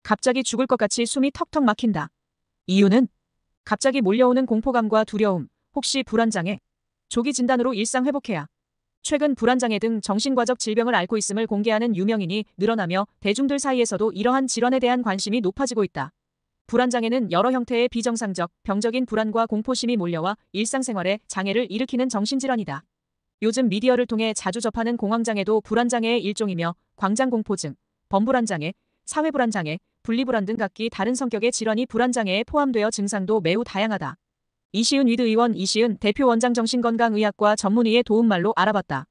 갑자기 죽을 것 같이 숨이 턱턱 막힌다. 이유는 갑자기 몰려오는 공포감과 두려움, 혹시 불안장애, 조기 진단으로 일상 회복해야. 최근 불안장애 등 정신과적 질병을 앓고 있음을 공개하는 유명인이 늘어나며 대중들 사이에서도 이러한 질환에 대한 관심이 높아지고 있다. 불안장애는 여러 형태의 비정상적, 병적인 불안과 공포심이 몰려와 일상생활에 장애를 일으키는 정신질환이다. 요즘 미디어를 통해 자주 접하는 공황장애도 불안장애의 일종이며 광장공포증, 범불안장애, 사회불안장애, 분리불안 등 각기 다른 성격의 질환이 불안장애에 포함되어 증상도 매우 다양하다. 이시은 위드 의원 이시은 대표 원장 정신건강의학과 전문의의 도움말로 알아봤다.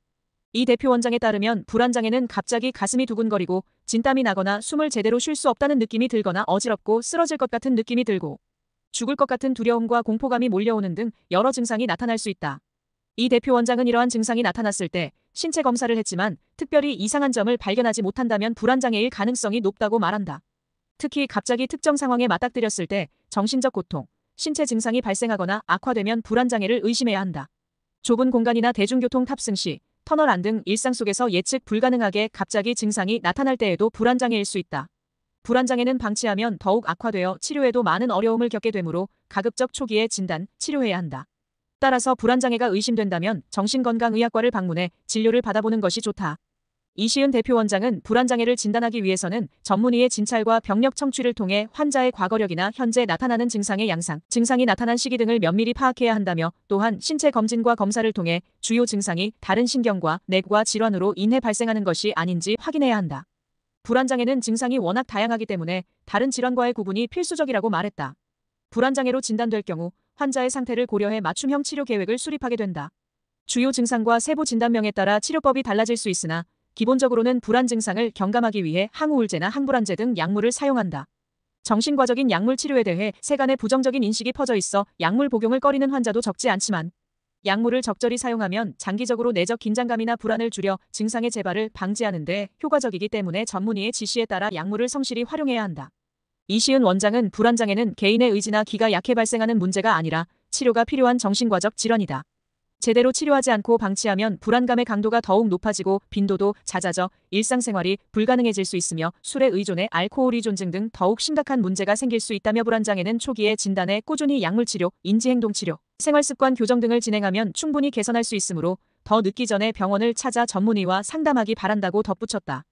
이 대표 원장에 따르면 불안장애는 갑자기 가슴이 두근거리고 진땀이 나거나 숨을 제대로 쉴 수 없다는 느낌이 들거나 어지럽고 쓰러질 것 같은 느낌이 들고 죽을 것 같은 두려움과 공포감이 몰려오는 등 여러 증상이 나타날 수 있다. 이 대표 원장은 이러한 증상이 나타났을 때 신체 검사를 했지만 특별히 이상한 점을 발견하지 못한다면 불안장애일 가능성이 높다고 말한다. 특히 갑자기 특정 상황에 맞닥뜨렸을 때 정신적 고통, 신체 증상이 발생하거나 악화되면 불안장애를 의심해야 한다. 좁은 공간이나 대중교통 탑승 시, 터널 안 등 일상 속에서 예측 불가능하게 갑자기 증상이 나타날 때에도 불안장애일 수 있다. 불안장애는 방치하면 더욱 악화되어 치료에도 많은 어려움을 겪게 되므로 가급적 초기에 진단, 치료해야 한다. 따라서 불안장애가 의심된다면 정신건강의학과를 방문해 진료를 받아보는 것이 좋다. 이시은 대표 원장은 불안장애를 진단하기 위해서는 전문의의 진찰과 병력 청취를 통해 환자의 과거력이나 현재 나타나는 증상의 양상, 증상이 나타난 시기 등을 면밀히 파악해야 한다며 또한 신체 검진과 검사를 통해 주요 증상이 다른 신경과 뇌과 질환으로 인해 발생하는 것이 아닌지 확인해야 한다. 불안장애는 증상이 워낙 다양하기 때문에 다른 질환과의 구분이 필수적이라고 말했다. 불안장애로 진단될 경우 환자의 상태를 고려해 맞춤형 치료 계획을 수립하게 된다. 주요 증상과 세부 진단명에 따라 치료법이 달라질 수 있으나 기본적으로는 불안 증상을 경감하기 위해 항우울제나 항불안제 등 약물을 사용한다. 정신과적인 약물 치료에 대해 세간의 부정적인 인식이 퍼져 있어 약물 복용을 꺼리는 환자도 적지 않지만 약물을 적절히 사용하면 장기적으로 내적 긴장감이나 불안을 줄여 증상의 재발을 방지하는 데 효과적이기 때문에 전문의의 지시에 따라 약물을 성실히 활용해야 한다. 이시은 원장은 불안장애는 개인의 의지나 기가 약해 발생하는 문제가 아니라 치료가 필요한 정신과적 질환이다. 제대로 치료하지 않고 방치하면 불안감의 강도가 더욱 높아지고 빈도도 잦아져 일상생활이 불가능해질 수 있으며 술에 의존해 알코올 의존증 등 더욱 심각한 문제가 생길 수 있다며 불안장애는 초기에 진단해 꾸준히 약물치료, 인지행동치료, 생활습관 교정 등을 진행하면 충분히 개선할 수 있으므로 더 늦기 전에 병원을 찾아 전문의와 상담하기 바란다고 덧붙였다.